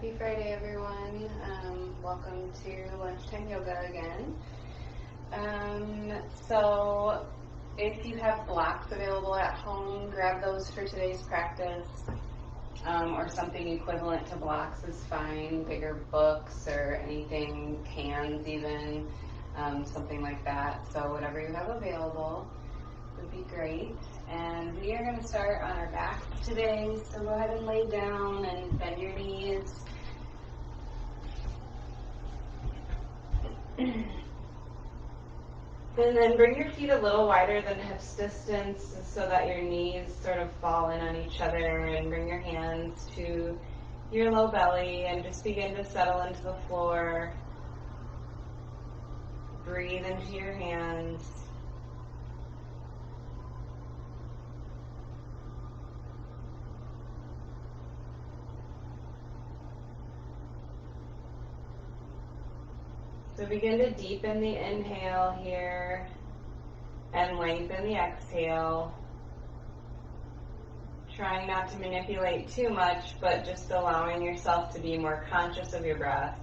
Happy Friday, everyone. Welcome to Lunchtime Yoga again. So if you have blocks available at home, grab those for today's practice, or something equivalent to blocks is fine, bigger books or anything, cans even, something like that. So whatever you have available would be great. And we are going to start on our back today, so go ahead and lay down and bend your knees. And then bring your feet a little wider than hips distance so that your knees sort of fall in on each other, and bring your hands to your low belly and just begin to settle into the floor. Breathe into your hands. So begin to deepen the inhale here and lengthen the exhale. Trying not to manipulate too much, but just allowing yourself to be more conscious of your breath.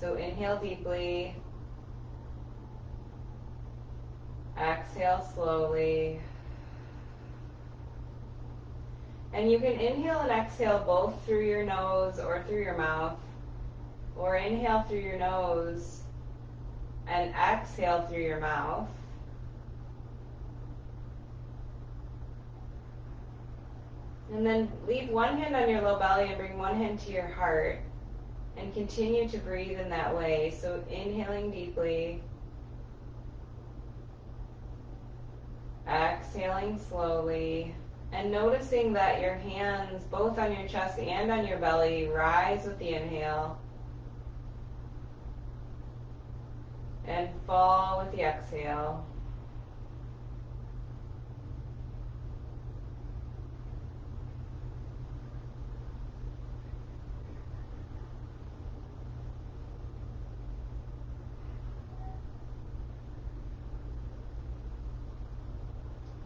So inhale deeply. Exhale slowly. And you can inhale and exhale both through your nose or through your mouth. Or inhale through your nose and exhale through your mouth. And then leave one hand on your low belly and bring one hand to your heart. And continue to breathe in that way. So inhaling deeply. Exhaling slowly. And noticing that your hands, both on your chest and on your belly, rise with the inhale. And fall with the exhale.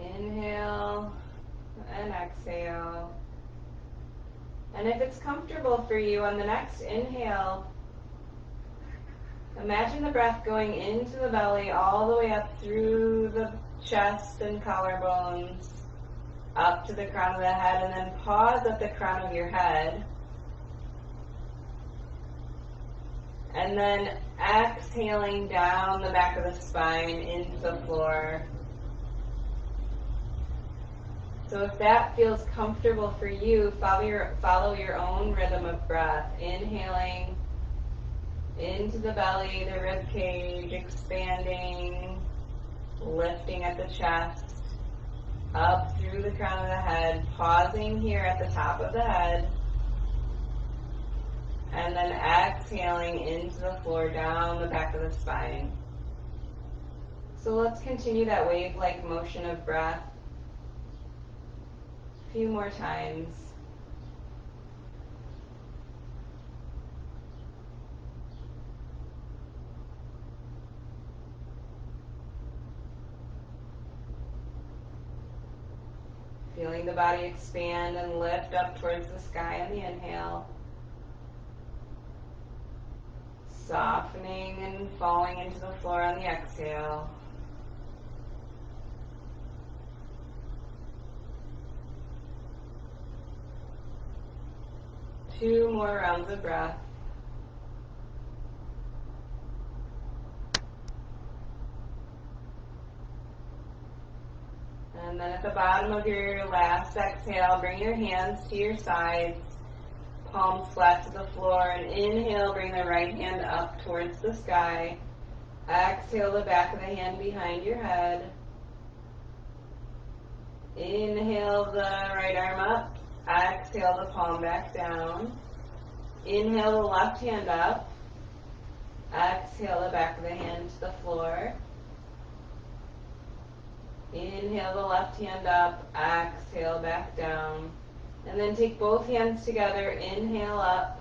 Inhale and exhale. And if it's comfortable for you, on the next inhale, imagine the breath going into the belly all the way up through the chest and collarbones, up to the crown of the head, and then pause at the crown of your head. And then exhaling down the back of the spine into the floor. So if that feels comfortable for you, follow your own rhythm of breath. Inhaling into the belly, the rib cage, expanding, lifting at the chest, up through the crown of the head, pausing here at the top of the head, and then exhaling into the floor, down the back of the spine. So let's continue that wave-like motion of breath a few more times. Feeling the body expand and lift up towards the sky on the inhale. Softening and falling into the floor on the exhale. Two more rounds of breath. And then at the bottom of your last exhale, bring your hands to your sides, palms flat to the floor, and inhale, bring the right hand up towards the sky. Exhale, the back of the hand behind your head. Inhale, the right arm up. Exhale, the palm back down. Inhale, the left hand up. Exhale, the back of the hand to the floor. Inhale the left hand up, exhale back down. And then take both hands together, inhale up,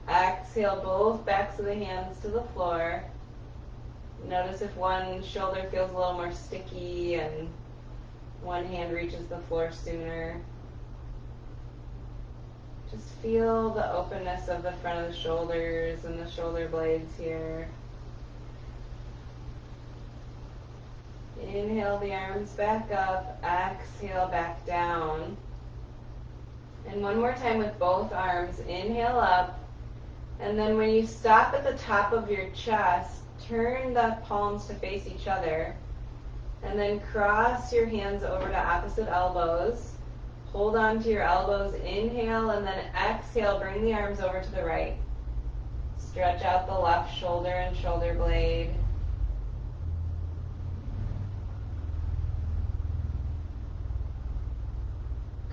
exhale both backs of the hands to the floor. Notice if one shoulder feels a little more sticky and one hand reaches the floor sooner. Just feel the openness of the front of the shoulders and the shoulder blades here. Inhale the arms back up, exhale back down. And one more time with both arms, inhale up, and then when you stop at the top of your chest, turn the palms to face each other, and then cross your hands over to opposite elbows. Hold on to your elbows, inhale, and then exhale, bring the arms over to the right. Stretch out the left shoulder and shoulder blade.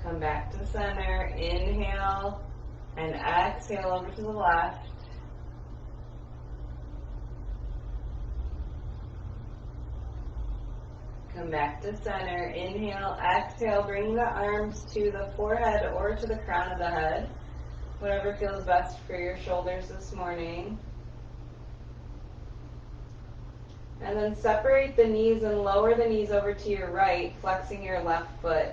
Come back to center, inhale, and exhale over to the left. Come back to center, inhale, exhale, bring the arms to the forehead or to the crown of the head, whatever feels best for your shoulders this morning. And then separate the knees and lower the knees over to your right, flexing your left foot.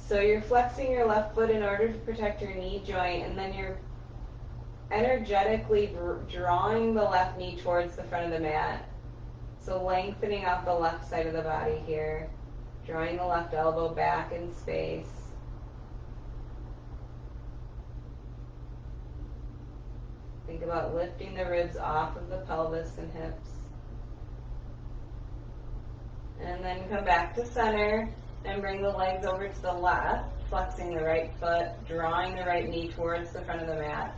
So you're flexing your left foot in order to protect your knee joint, and then you're energetically drawing the left knee towards the front of the mat. So lengthening out the left side of the body here, drawing the left elbow back in space. Think about lifting the ribs off of the pelvis and hips. And then come back to center and bring the legs over to the left, flexing the right foot, drawing the right knee towards the front of the mat.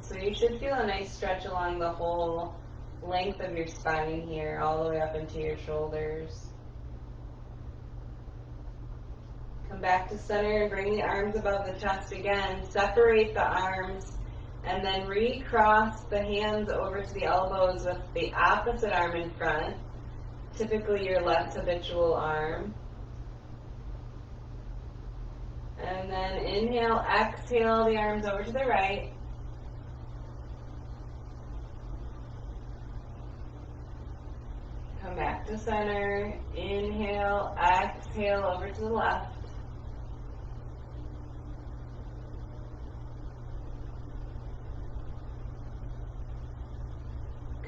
So you should feel a nice stretch along the whole length of your spine here, all the way up into your shoulders. Come back to center and bring the arms above the chest again. Separate the arms and then recross the hands over to the elbows with the opposite arm in front, typically your left habitual arm. And then inhale, exhale the arms over to the right. Come back to center, inhale, exhale over to the left.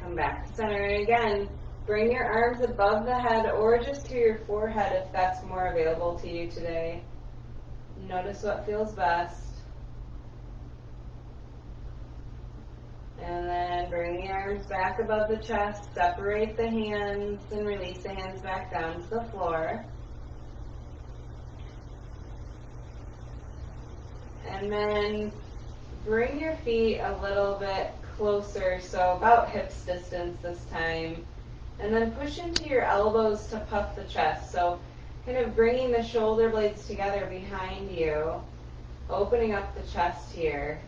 Come back to center, and again, bring your arms above the head or just to your forehead if that's more available to you today. Notice what feels best. And then bring the arms back above the chest, separate the hands, and release the hands back down to the floor. And then bring your feet a little bit closer, so about hips distance this time. And then push into your elbows to puff the chest. So kind of bringing the shoulder blades together behind you, opening up the chest here,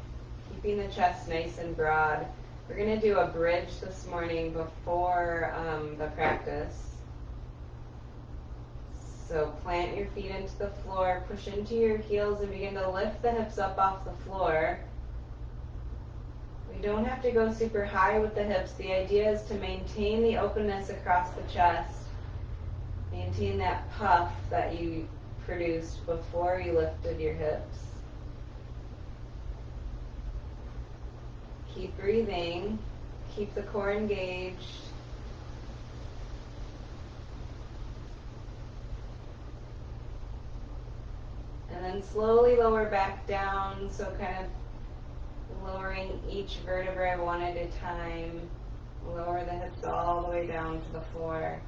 keeping the chest nice and broad. We're going to do a bridge this morning before the practice. So plant your feet into the floor, push into your heels, and begin to lift the hips up off the floor. We don't have to go super high with the hips. The idea is to maintain the openness across the chest. Maintain that puff that you produced before you lifted your hips. Keep breathing. Keep the core engaged. And then slowly lower back down, so kind of lowering each vertebrae one at a time. Lower the hips all the way down to the floor.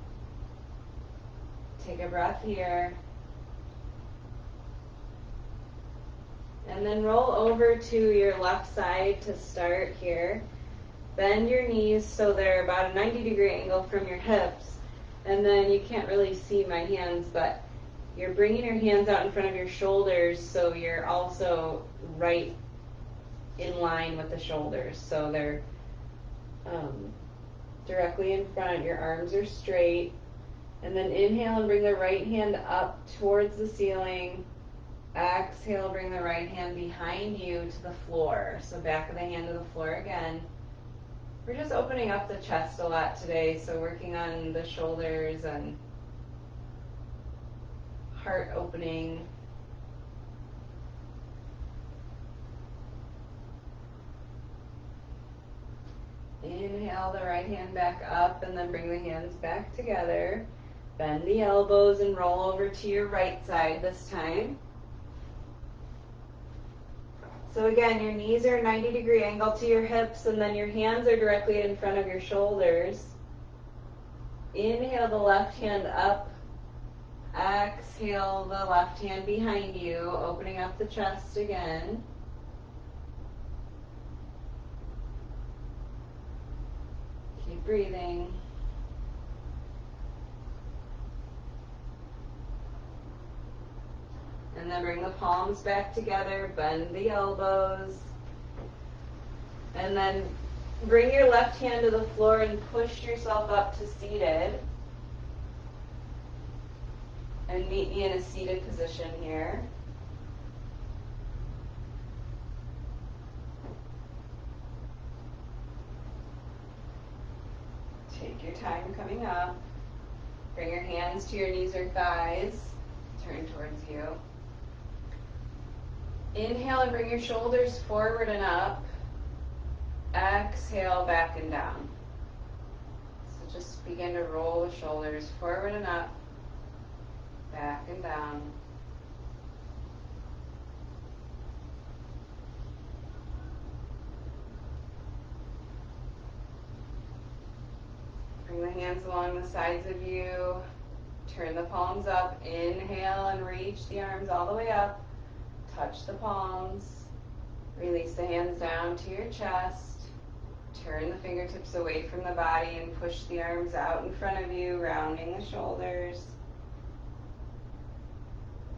Take a breath here. And then roll over to your left side to start here. Bend your knees so they're about a 90-degree angle from your hips. And then you can't really see my hands, but you're bringing your hands out in front of your shoulders so you're also right in line with the shoulders. So they're directly in front. Your arms are straight. And then inhale and bring the right hand up towards the ceiling. Exhale, bring the right hand behind you to the floor. So back of the hand to the floor again. We're just opening up the chest a lot today, so working on the shoulders and heart opening. Inhale the right hand back up and then bring the hands back together. Bend the elbows and roll over to your right side this time. So again, your knees are 90-degree angle to your hips, and then your hands are directly in front of your shoulders. Inhale the left hand up. Exhale the left hand behind you, opening up the chest again. Keep breathing. And then bring the palms back together, bend the elbows. And then bring your left hand to the floor and push yourself up to seated. And meet me in a seated position here. Take your time coming up. Bring your hands to your knees or thighs. Turn towards you. Inhale and bring your shoulders forward and up. Exhale, back and down. So just begin to roll the shoulders forward and up, back and down. Bring the hands along the sides of you. Turn the palms up. Inhale and reach the arms all the way up. Touch the palms. Release the hands down to your chest. Turn the fingertips away from the body and push the arms out in front of you, rounding the shoulders.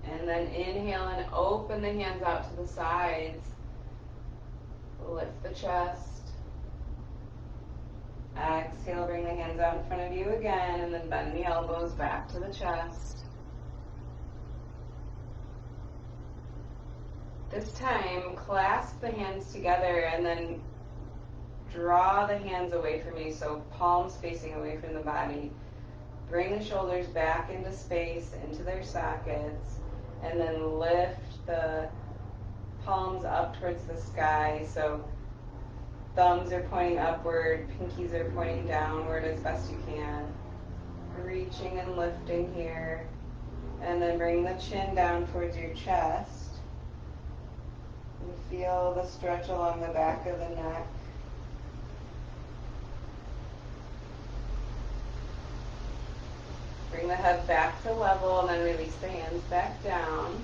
And then inhale and open the hands out to the sides. Lift the chest. Exhale, bring the hands out in front of you again, and then bend the elbows back to the chest. This time, clasp the hands together and then draw the hands away from you, so palms facing away from the body. Bring the shoulders back into space, into their sockets, and then lift the palms up towards the sky. So thumbs are pointing upward, pinkies are pointing downward as best you can. Reaching and lifting here. And then bring the chin down towards your chest. And feel the stretch along the back of the neck. Bring the head back to level and then release the hands back down.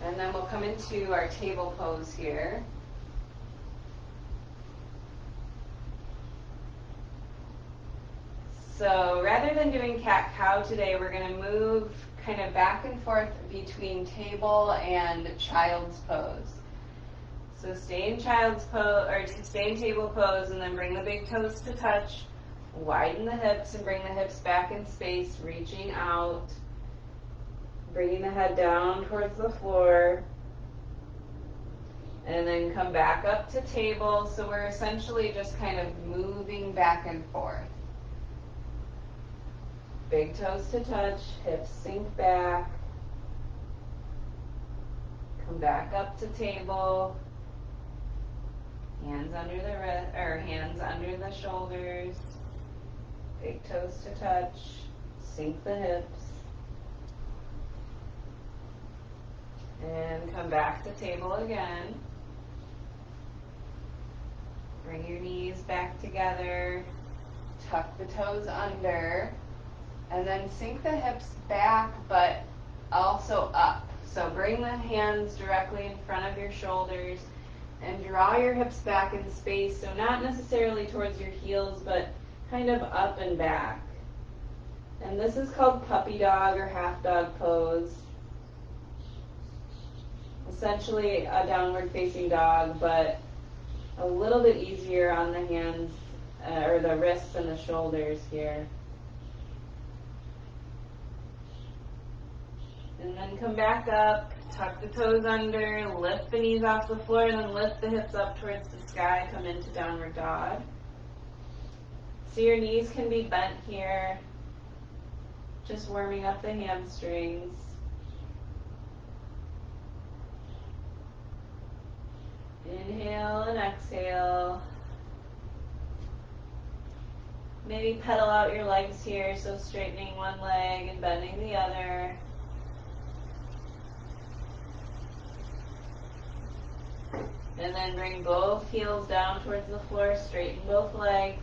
And then we'll come into our table pose here. So rather than doing cat-cow today, we're going to move kind of back and forth between table and child's pose. So stay in child's pose, or stay in table pose, and then bring the big toes to touch. Widen the hips and bring the hips back in space, reaching out. Bringing the head down towards the floor. And then come back up to table. So we're essentially just kind of moving back and forth. Big toes to touch, hips sink back. Come back up to table. Hands under the wrist, or hands under the shoulders. Big toes to touch. Sink the hips. And come back to table again. Bring your knees back together. Tuck the toes under. And then sink the hips back, but also up. So bring the hands directly in front of your shoulders and draw your hips back in space. So not necessarily towards your heels, but kind of up and back. And this is called puppy dog or half dog pose. Essentially a downward facing dog, but a little bit easier on the hands or the wrists and the shoulders here. And then come back up, tuck the toes under, lift the knees off the floor, and then lift the hips up towards the sky, come into downward dog. So your knees can be bent here. Just warming up the hamstrings. Inhale and exhale. Maybe pedal out your legs here, so straightening one leg and bending the other. And then bring both heels down towards the floor, straighten both legs.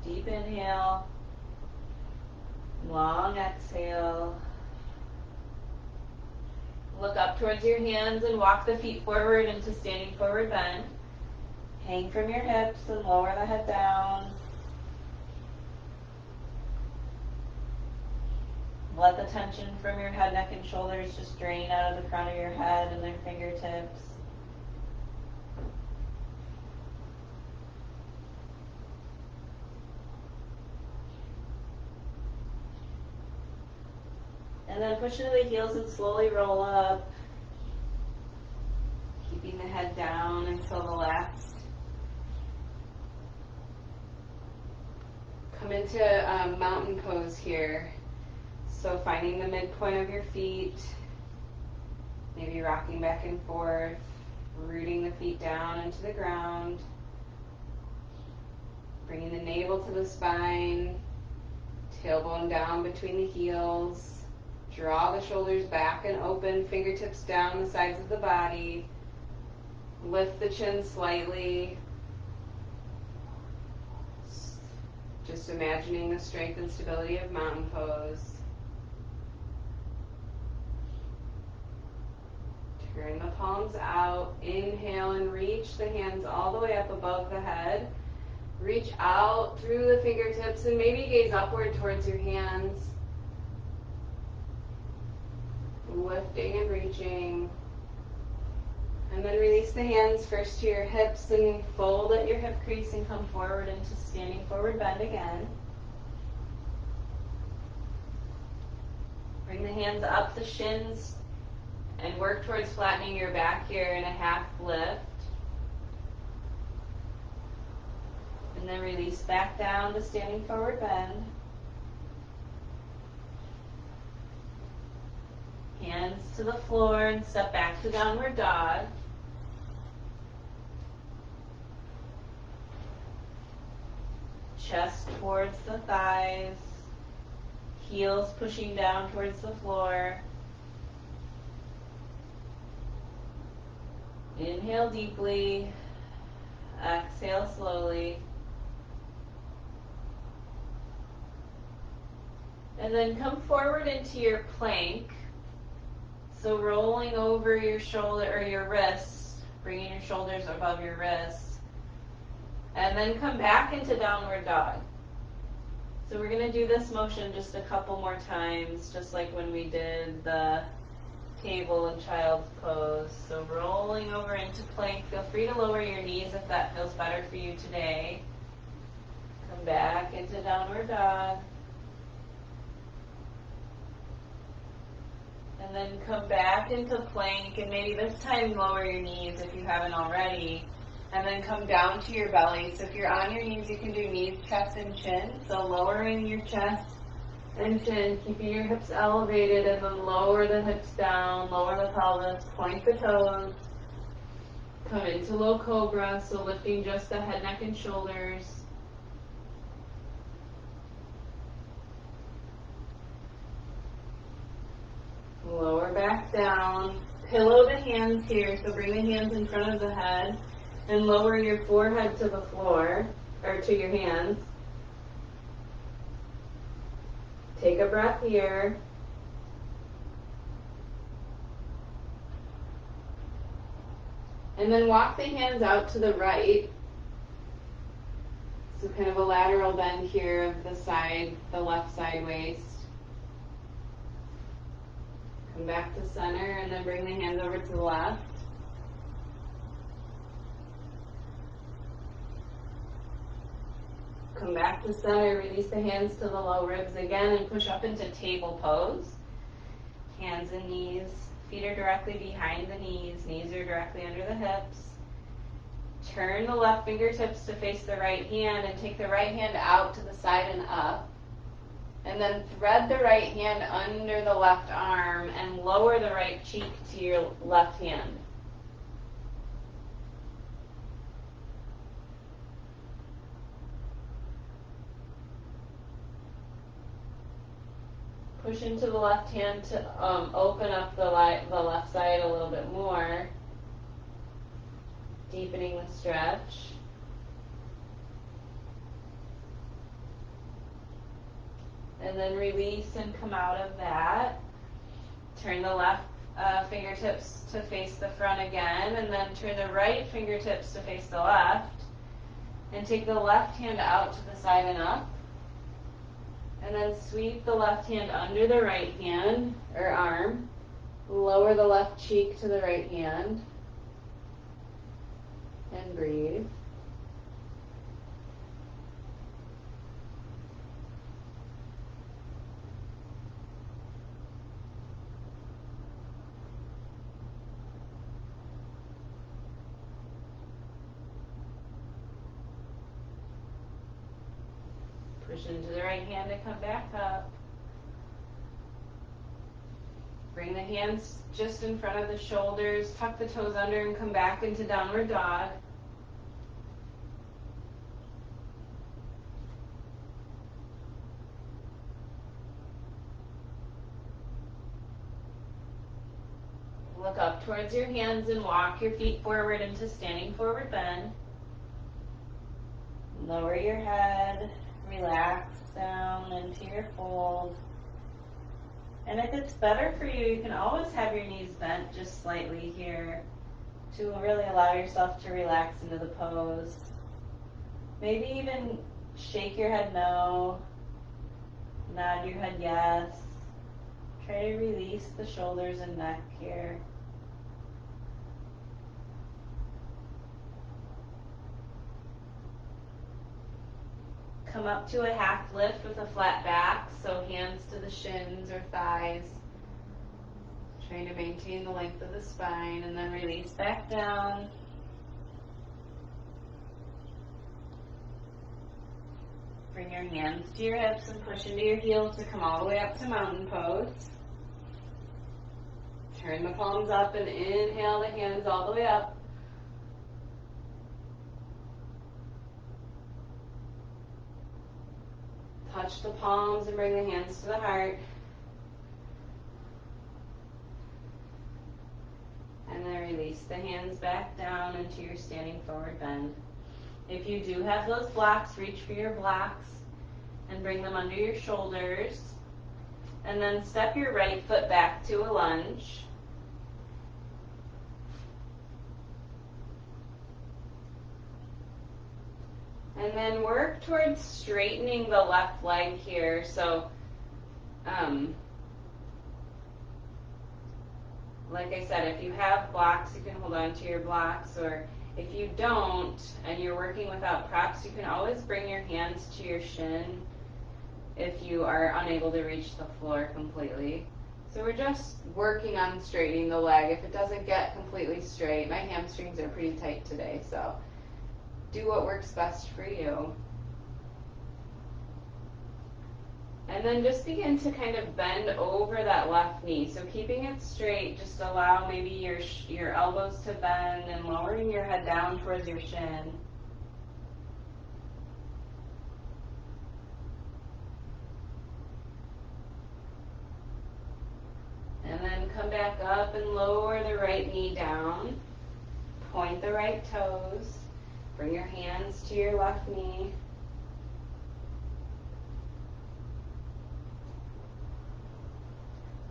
Deep inhale. Long exhale. Look up towards your hands and walk the feet forward into standing forward bend. Hang from your hips and lower the head down. Let the tension from your head, neck, and shoulders just drain out of the crown of your head and their fingertips. And then push into the heels and slowly roll up. Keeping the head down until the last. Come into mountain pose here. So finding the midpoint of your feet, maybe rocking back and forth, rooting the feet down into the ground, bringing the navel to the spine, tailbone down between the heels, draw the shoulders back and open, fingertips down the sides of the body, lift the chin slightly, just imagining the strength and stability of mountain pose. Turn the palms out, inhale and reach the hands all the way up above the head. Reach out through the fingertips and maybe gaze upward towards your hands. Lifting and reaching. And then release the hands first to your hips and fold at your hip crease and come forward into standing forward bend again. Bring the hands up the shins and work towards flattening your back here in a half lift. And then release back down to standing forward bend. Hands to the floor and step back to downward dog. Chest towards the thighs. Heels pushing down towards the floor. Inhale deeply. Exhale slowly. And then come forward into your plank. So rolling over your shoulder or your wrists, bringing your shoulders above your wrists. And then come back into downward dog. So we're going to do this motion just a couple more times, just like when we did the table and child's pose. So rolling over into plank. Feel free to lower your knees if that feels better for you today. Come back into downward dog. And then come back into plank, and maybe this time lower your knees if you haven't already. And then come down to your belly. So if you're on your knees, you can do knees, chest, and chin. So lowering your chest and chin, keeping your hips elevated, and then lower the hips down, lower the pelvis, point the toes. Come into low cobra, so lifting just the head, neck, and shoulders. Lower back down. Pillow the hands here, so bring the hands in front of the head and lower your forehead to the floor, or to your hands. Take a breath here. And then walk the hands out to the right. So kind of a lateral bend here of the side, the left side waist. Come back to center and then bring the hands over to the left. Come back to center, release the hands to the low ribs again and push up into table pose. Hands and knees, feet are directly behind the knees are directly under the hips. Turn the left fingertips to face the right hand and take the right hand out to the side and up. And then thread the right hand under the left arm and lower the right cheek to your left hand. Push into the left hand to open up the left side a little bit more, deepening the stretch. And then release and come out of that. Turn the left fingertips to face the front again, and then turn the right fingertips to face the left. And take the left hand out to the side and up. And then sweep the left hand under the right hand or arm. Lower the left cheek to the right hand. And breathe. Push into the right hand to come back up. Bring the hands just in front of the shoulders, tuck the toes under and come back into downward dog. Look up towards your hands and walk your feet forward into standing forward bend. Lower your head, relax down into your fold. And if it's better for you, you can always have your knees bent just slightly here to really allow yourself to relax into the pose. Maybe even shake your head no, nod your head yes. Try to release the shoulders and neck here. Come up to a half lift with a flat back, so hands to the shins or thighs. Trying to maintain the length of the spine, and then release back down. Bring your hands to your hips and push into your heels to come all the way up to mountain pose. Turn the palms up and inhale the hands all the way up. Touch the palms and bring the hands to the heart. And then release the hands back down into your standing forward bend. If you do have those blocks, reach for your blocks and bring them under your shoulders. And then step your right foot back to a lunge. And then work towards straightening the left leg here. So, like I said, if you have blocks, you can hold on to your blocks. Or if you don't, and you're working without props, you can always bring your hands to your shin if you are unable to reach the floor completely. So we're just working on straightening the leg. If it doesn't get completely straight, my hamstrings are pretty tight today, so do what works best for you. And then just begin to kind of bend over that left knee. So keeping it straight, just allow maybe your elbows to bend and lowering your head down towards your shin. And then come back up and lower the right knee down. Point the right toes. Bring your hands to your left knee.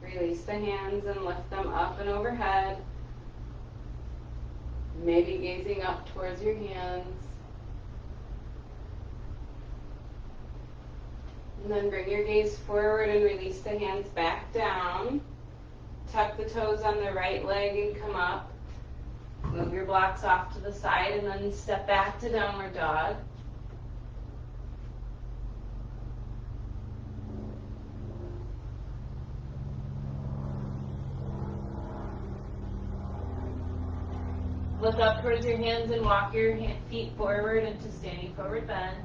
Release the hands and lift them up and overhead. Maybe gazing up towards your hands. And then bring your gaze forward and release the hands back down. Tuck the toes on the right leg and come up. Move your blocks off to the side and then step back to downward dog. Look up towards your hands and walk your feet forward into standing forward bend.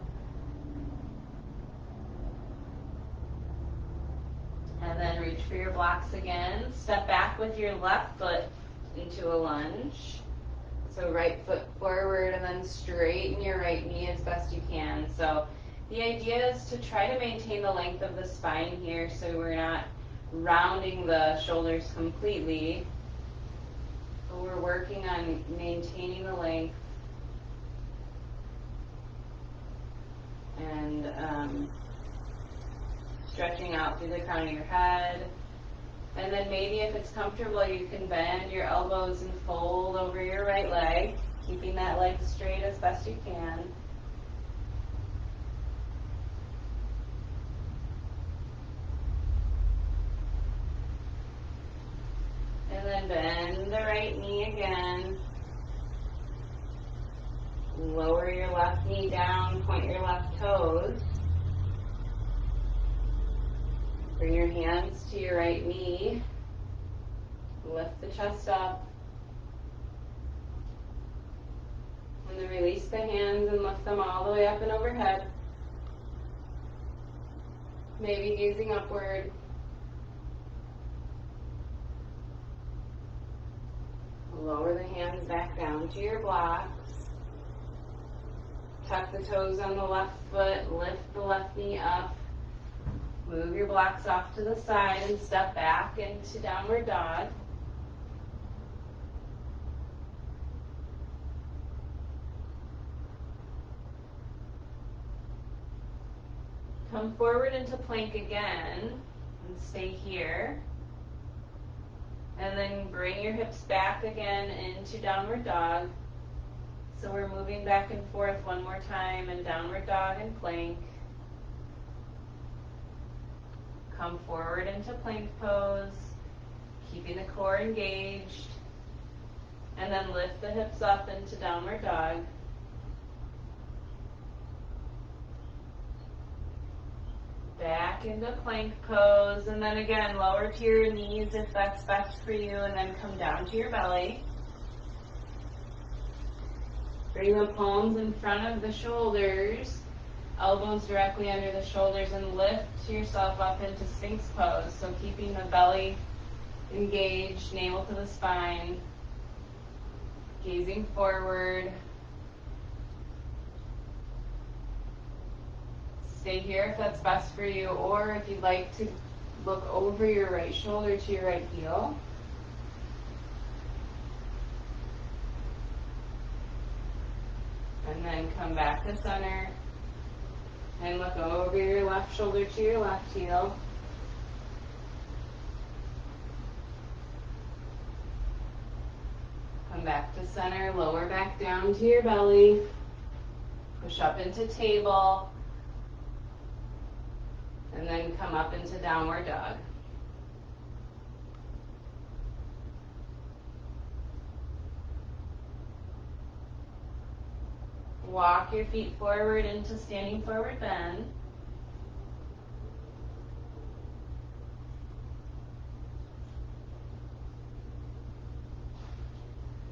And then reach for your blocks again. Step back with your left foot into a lunge. So right foot forward and then straighten your right knee as best you can. So the idea is to try to maintain the length of the spine here so we're not rounding the shoulders completely. But we're working on maintaining the length and stretching out through the crown of your head. And then maybe if it's comfortable, you can bend your elbows and fold over your right leg, keeping that leg straight as best you can. And then bend the right knee again. Lower your left knee down, point your left toes. Bring your hands to your right knee. Lift the chest up. And then release the hands and lift them all the way up and overhead. Maybe gazing upward. Lower the hands back down to your blocks. Tuck the toes on the left foot. Lift the left knee up. Move your blocks off to the side and step back into downward dog. Come forward into plank again and stay here. And then bring your hips back again into downward dog. So we're moving back and forth one more time in downward dog and plank. Come forward into plank pose, keeping the core engaged. And then lift the hips up into downward dog. Back into plank pose, and then again, lower to your knees if that's best for you, and then come down to your belly. Bring the palms in front of the shoulders, elbows directly under the shoulders, and lift yourself up into Sphinx Pose. So keeping the belly engaged, navel to the spine, gazing forward. Stay here if that's best for you, or if you'd like to look over your right shoulder to your right heel. And then come back to center and look over your left shoulder to your left heel. Come back to center, lower back down to your belly. Push up into table. And then come up into downward dog. Walk your feet forward into standing forward bend.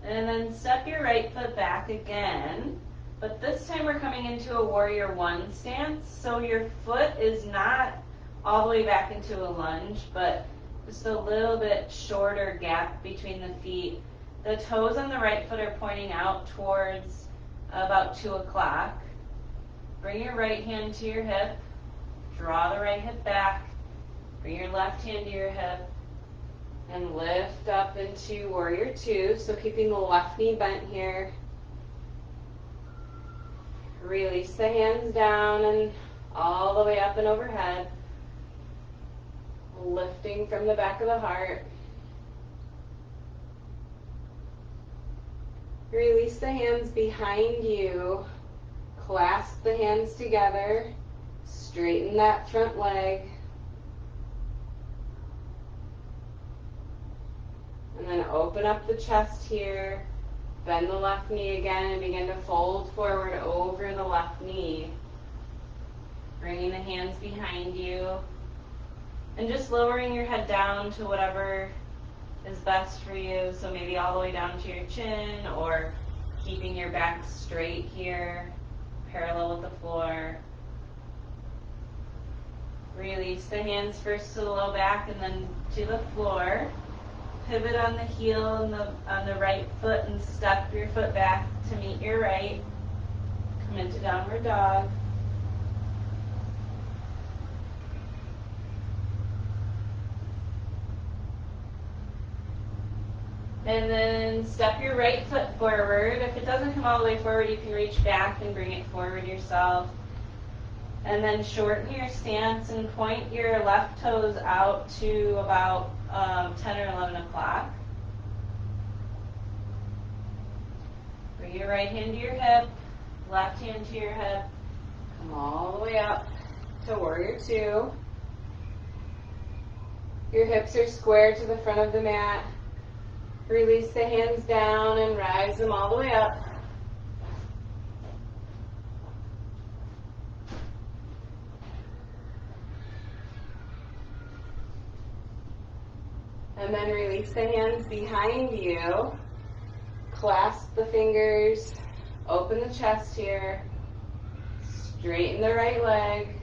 And then step your right foot back again. But this time we're coming into a warrior one stance. So your foot is not all the way back into a lunge, but just a little bit shorter gap between the feet. The toes on the right foot are pointing out towards about 2 o'clock. Bring your right hand to your hip. Draw the right hip back. Bring your left hand to your hip. And lift up into warrior two. So keeping the left knee bent here. Release the hands down and all the way up and overhead. Lifting from the back of the heart. Release the hands behind you. Clasp the hands together. Straighten that front leg. And then open up the chest here. Bend the left knee again and begin to fold forward over the left knee. Bringing the hands behind you. And just lowering your head down to whatever is best for you. So maybe all the way down to your chin, or keeping your back straight here, parallel with the floor. Release the hands first to the low back and then to the floor. Pivot on the heel on the right foot and step your foot back to meet your right. Come into downward dog. And then step your right foot forward. If it doesn't come all the way forward, you can reach back and bring it forward yourself. And then shorten your stance and point your left toes out to about 10 or 11 o'clock. Bring your right hand to your hip, left hand to your hip. Come all the way up to warrior two. Your hips are square to the front of the mat. Release the hands down and rise them all the way up. And then release the hands behind you. Clasp the fingers. Open the chest here. Straighten the right leg.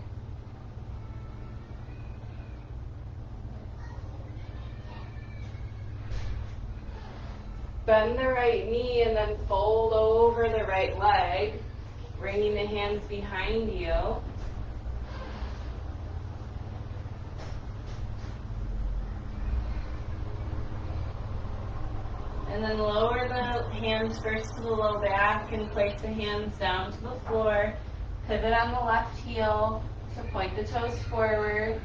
Bend the right knee and then fold over the right leg, bringing the hands behind you. And then lower the hands first to the low back and place the hands down to the floor. Pivot on the left heel to point the toes forward.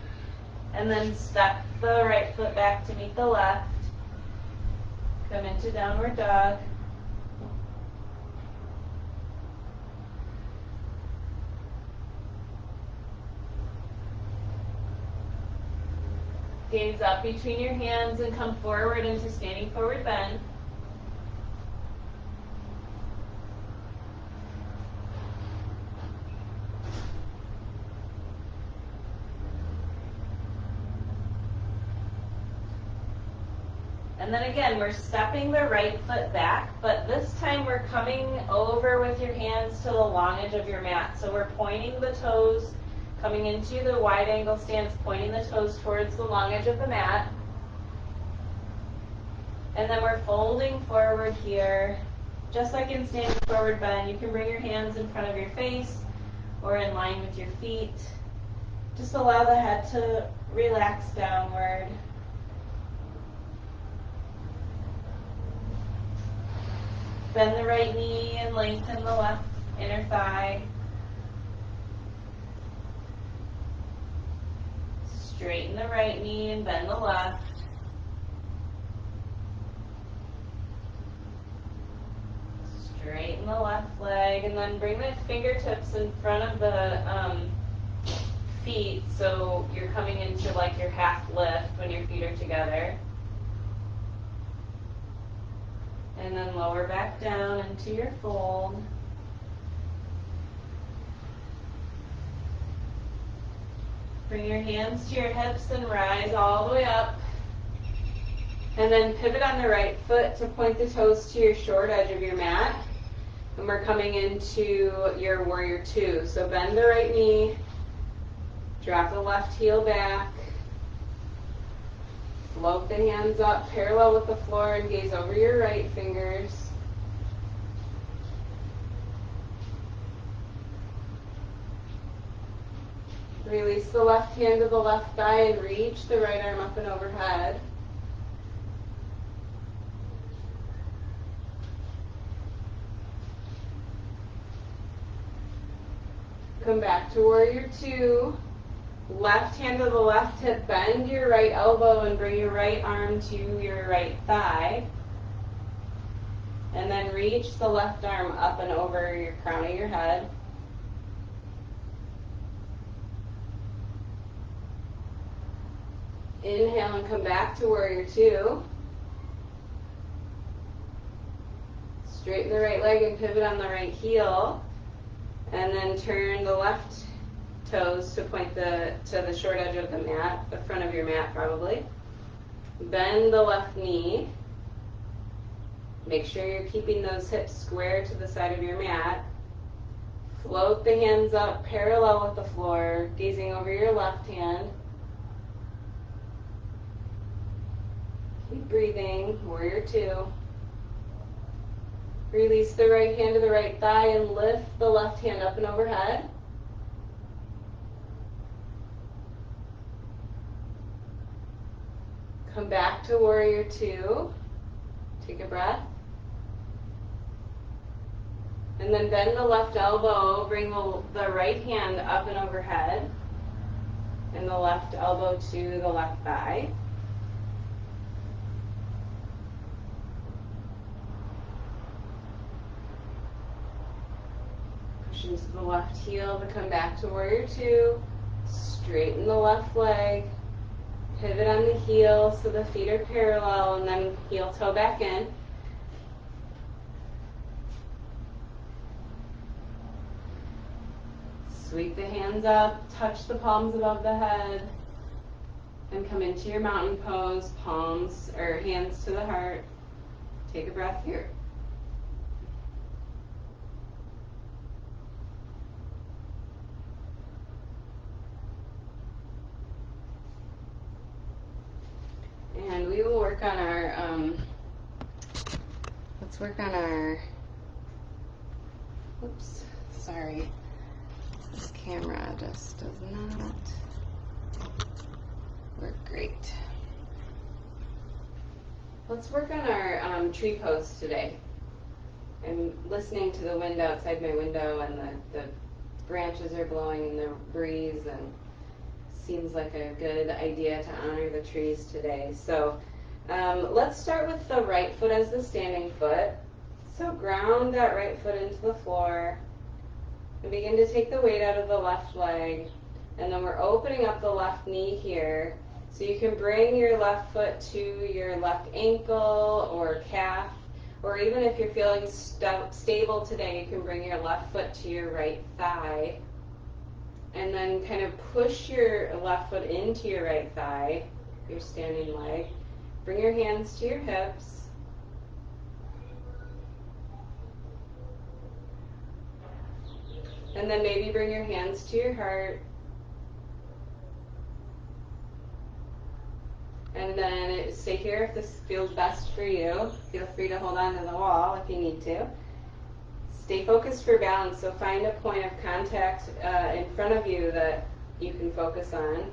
And then step the right foot back to meet the left. Come into downward dog. Gaze up between your hands and come forward into standing forward bend. And then again, we're stepping the right foot back, but this time we're coming over with your hands to the long edge of your mat. So we're pointing the toes, coming into the wide angle stance, pointing the toes towards the long edge of the mat. And then we're folding forward here, just like in standing forward bend. You can bring your hands in front of your face or in line with your feet. Just allow the head to relax downward. Bend the right knee and lengthen the left inner thigh. Straighten the right knee and bend the left. Straighten the left leg and then bring the fingertips in front of the feet so you're coming into like your half lift when your feet are together. And then lower back down into your fold. Bring your hands to your hips and rise all the way up. And then pivot on the right foot to point the toes to your short edge of your mat. And we're coming into your warrior two. So bend the right knee, drop the left heel back. Float the hands up parallel with the floor and gaze over your right fingers. Release the left hand to the left thigh and reach the right arm up and overhead. Come back to warrior two. Left hand to the left hip, bend your right elbow and bring your right arm to your right thigh. And then reach the left arm up and over your crown of your head. Inhale and come back to warrior two. Straighten the right leg and pivot on the right heel. And then turn the left toes to point to the short edge of the mat, the front of your mat probably. Bend the left knee. Make sure you're keeping those hips square to the side of your mat. Float the hands up parallel with the floor, gazing over your left hand. Keep breathing, warrior two. Release the right hand to the right thigh and lift the left hand up and overhead. Come back to warrior two. Take a breath. And then bend the left elbow, bring the right hand up and overhead, and the left elbow to the left thigh. Push into the left heel to come back to warrior two. Straighten the left leg. Pivot on the heel so the feet are parallel, and then heel toe back in. Sweep the hands up, touch the palms above the head, and come into your mountain pose, palms or hands to the heart. Take a breath here. And we will work on our, let's work on our, whoops, sorry. This camera just does not work great. Let's work on our tree pose today. I'm listening to the wind outside my window, and the branches are blowing in the breeze, and seems like a good idea to honor the trees today. So let's start with the right foot as the standing foot. So ground that right foot into the floor. And begin to take the weight out of the left leg, and then we're opening up the left knee here, so you can bring your left foot to your left ankle or calf, or even if you're feeling stable today, you can bring your left foot to your right thigh, and then kind of push your left foot into your right thigh, your standing leg. Bring your hands to your hips. And then maybe bring your hands to your heart. And then stay here if this feels best for you. Feel free to hold on to the wall if you need to. Stay focused for balance, so find a point of contact in front of you that you can focus on.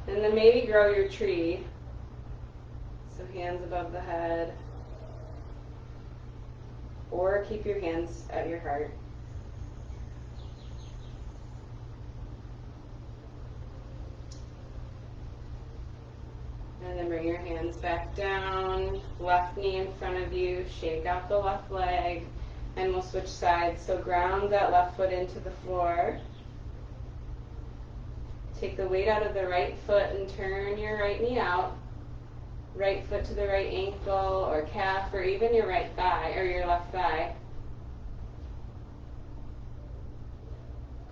And then maybe grow your tree. So hands above the head. Or keep your hands at your heart. And then bring your hands back down, left knee in front of you, shake out the left leg, and we'll switch sides. So ground that left foot into the floor. Take the weight out of the right foot and turn your right knee out. Right foot to the right ankle or calf, or even your right thigh or your left thigh.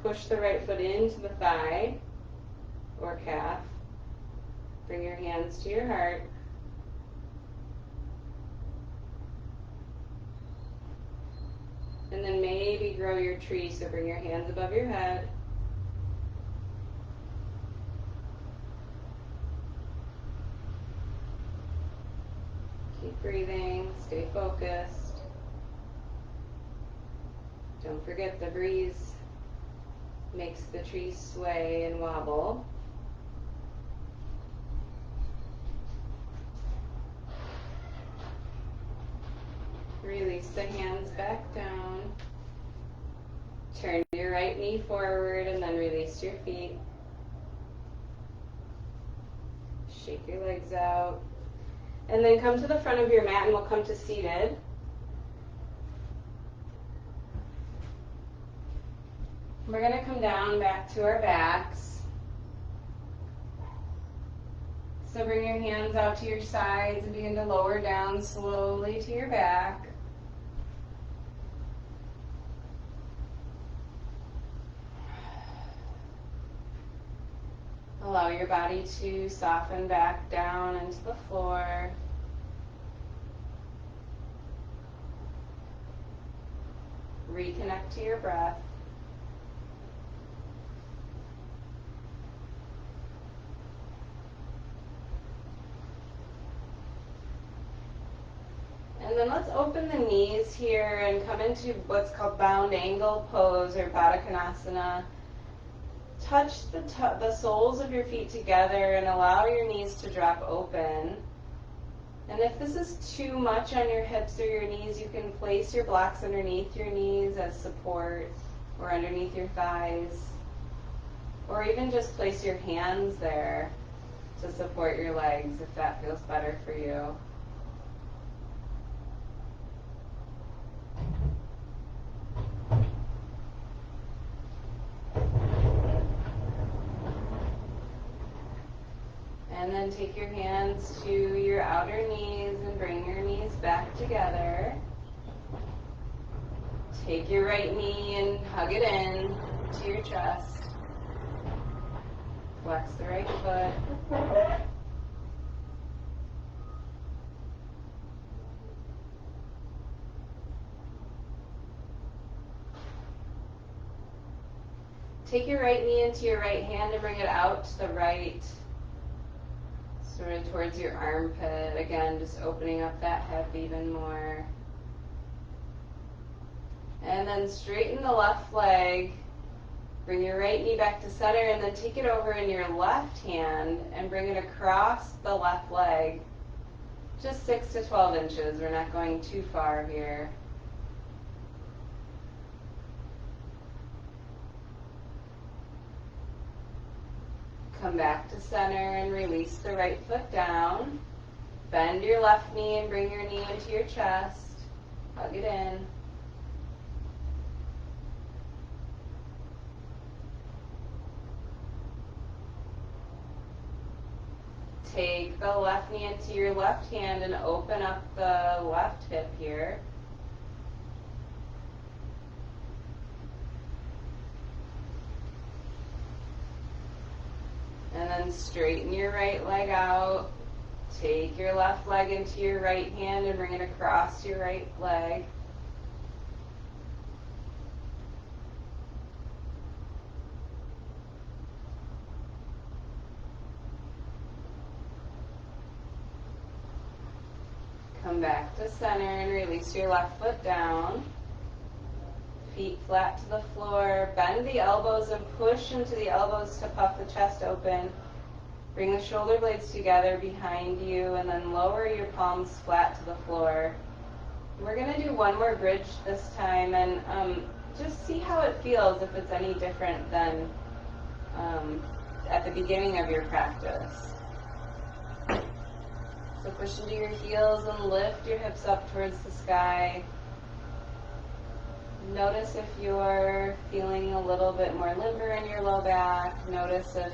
Push the right foot into the thigh or calf. Bring your hands to your heart. And then maybe grow your tree, so bring your hands above your head. Keep breathing, stay focused. Don't forget the breeze makes the tree sway and wobble. Release the hands back down. Turn your right knee forward and then release your feet. Shake your legs out. And then come to the front of your mat and we'll come to seated. We're going to come down back to our backs. So bring your hands out to your sides and begin to lower down slowly to your back. Allow your body to soften back down into the floor. Reconnect to your breath. And then let's open the knees here and come into what's called bound angle pose or Badakanasana. Touch the soles of your feet together and allow your knees to drop open. And if this is too much on your hips or your knees, you can place your blocks underneath your knees as support or underneath your thighs. Or even just place your hands there to support your legs if that feels better for you. And then take your hands to your outer knees and bring your knees back together. Take your right knee and hug it in to your chest. Flex the right foot. Take your right knee into your right hand and bring it out to the right, sort of towards your armpit. Again, just opening up that hip even more. And then straighten the left leg. Bring your right knee back to center and then take it over in your left hand and bring it across the left leg. Just 6 to 12 inches. We're not going too far here. Come back to center and release the right foot down. Bend your left knee and bring your knee into your chest. Hug it in. Take the left knee into your left hand and open up the left hip here. And then straighten your right leg out. Take your left leg into your right hand and bring it across your right leg. Come back to center and release your left foot down. Feet flat to the floor. Bend the elbows and push into the elbows to puff the chest open. Bring the shoulder blades together behind you and then lower your palms flat to the floor. We're going to do one more bridge this time and just see how it feels, if it's any different than at the beginning of your practice. So push into your heels and lift your hips up towards the sky. Notice if you're feeling a little bit more limber in your low back. Notice if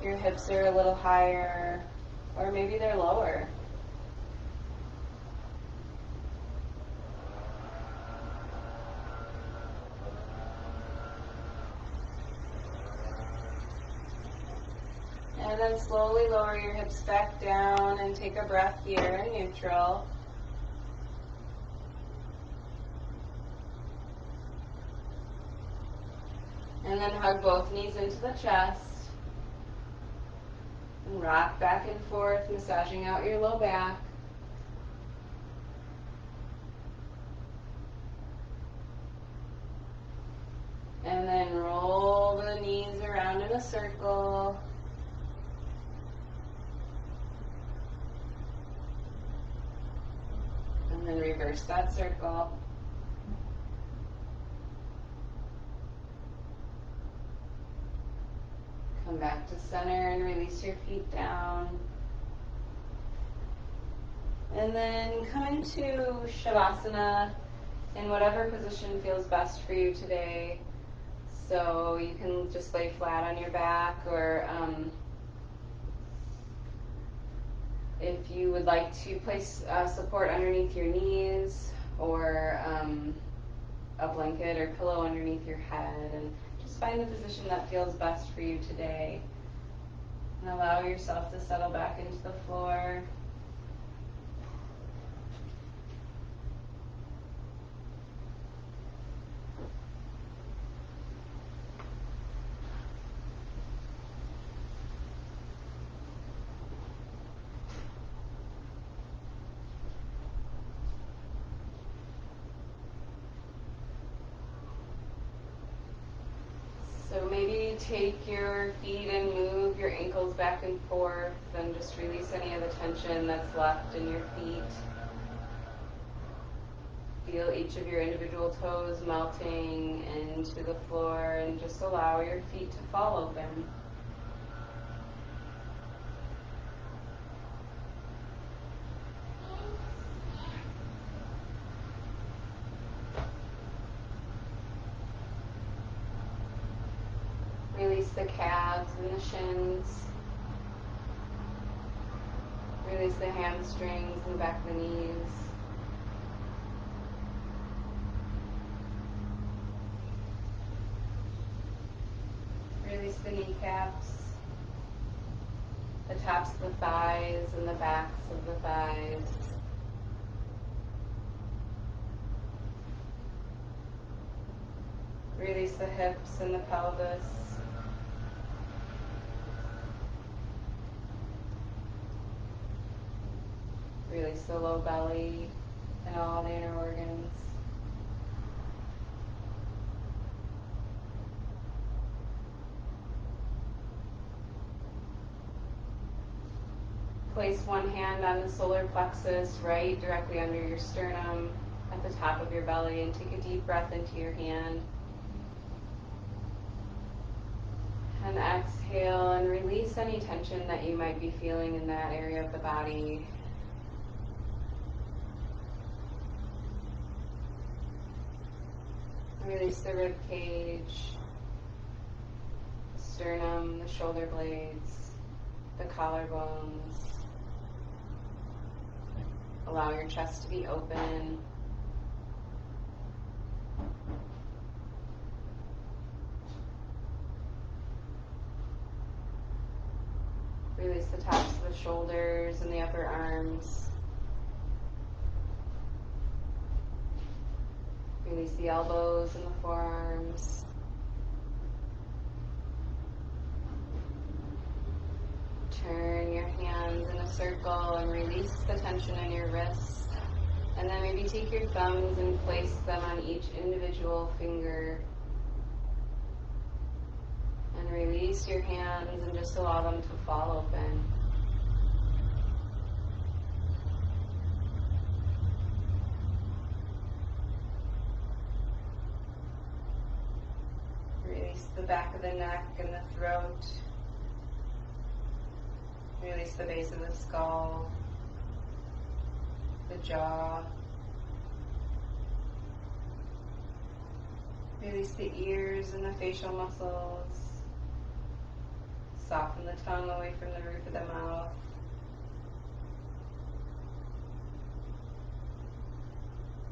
your hips are a little higher, or maybe they're lower. And then slowly lower your hips back down and take a breath here in neutral. And then hug both knees into the chest. And rock back and forth, massaging out your low back. And then roll the knees around in a circle. And then reverse that circle. Come back to center and release your feet down. And then come into Shavasana in whatever position feels best for you today. So you can just lay flat on your back, or if you would like to place support underneath your knees, or a blanket or pillow underneath your head, and Just find the position that feels best for you today. And allow yourself to settle back into the floor. So maybe take your feet and move your ankles back and forth and just release any of the tension that's left in your feet. Feel each of your individual toes melting into the floor and just allow your feet to fall open. Release the calves and the shins. Release the hamstrings and the back of the knees. Release the kneecaps, the tops of the thighs and the backs of the thighs. Release the hips and the pelvis. Release the low belly and all the inner organs. Place one hand on the solar plexus, right directly under your sternum at the top of your belly, and take a deep breath into your hand. And exhale and release any tension that you might be feeling in that area of the body. Release the rib cage, the sternum, the shoulder blades, the collarbones. Allow your chest to be open. Release the tops of the shoulders and the upper arms. Release the elbows and the forearms. Turn your hands in a circle and release the tension in your wrists. And then maybe take your thumbs and place them on each individual finger. And release your hands and just allow them to fall open. Release the back of the neck and the throat. Release the base of the skull, the jaw. Release the ears and the facial muscles. Soften the tongue away from the roof of the mouth.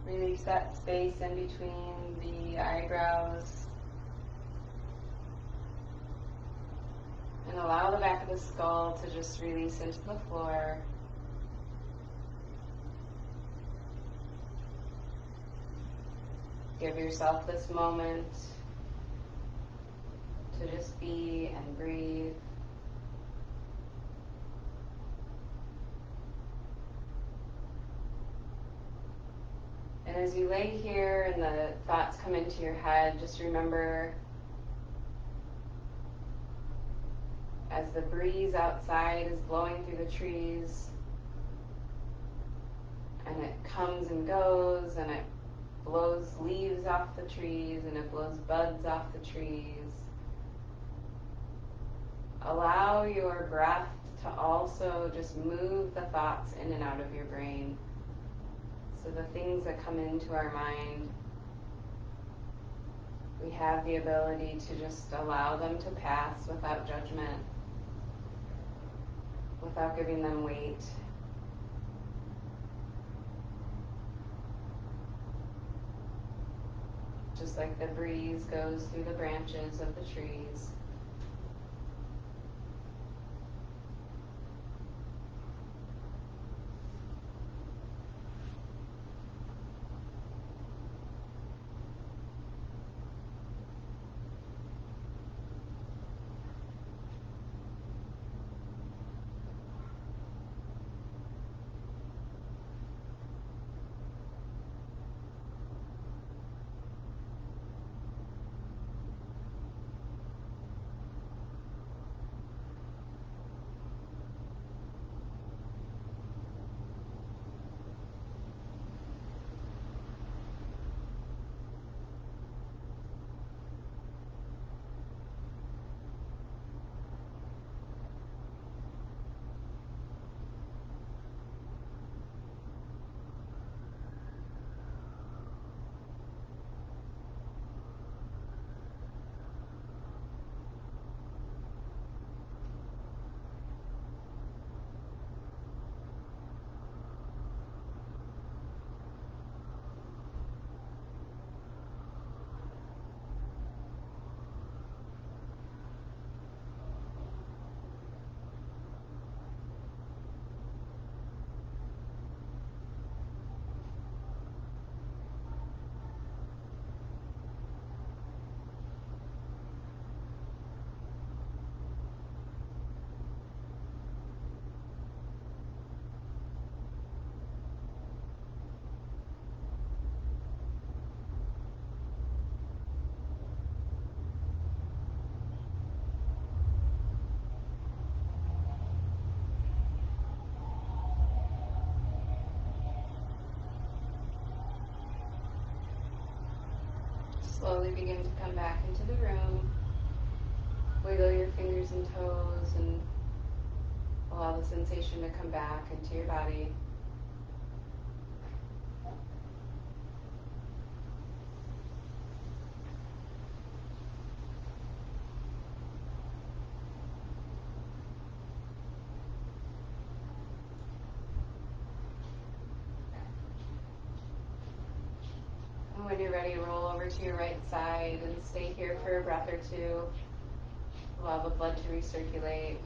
Release that space in between the eyebrows. And allow the back of the skull to just release into the floor. Give yourself this moment to just be and breathe. And as you lay here and the thoughts come into your head, just remember, as the breeze outside is blowing through the trees, and it comes and goes, and it blows leaves off the trees, and it blows buds off the trees, allow your breath to also just move the thoughts in and out of your brain. So the things that come into our mind, we have the ability to just allow them to pass without judgment, without giving them weight. just like the breeze goes through the branches of the trees. Slowly begin to come back into the room. Wiggle your fingers and toes and allow the sensation to come back into your body. And when you're ready, roll over to your right side and stay here for a breath or two. Allow the blood to recirculate.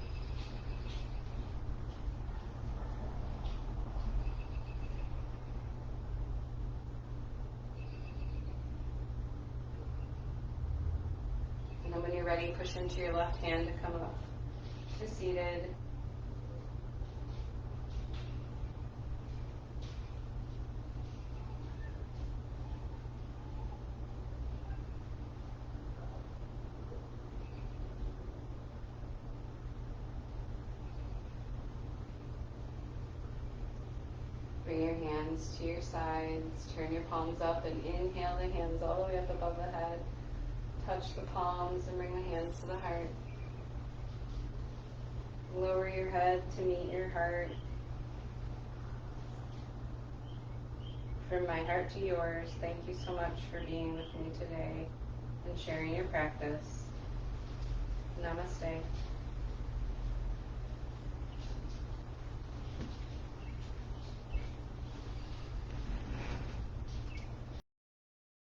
And then when you're ready, push into your left hand to come up to seated. Bring your hands to your sides, turn your palms up and inhale the hands all the way up above the head. Touch the palms and bring the hands to the heart. Lower your head to meet your heart. From my heart to yours, thank you so much for being with me today and sharing your practice. Namaste.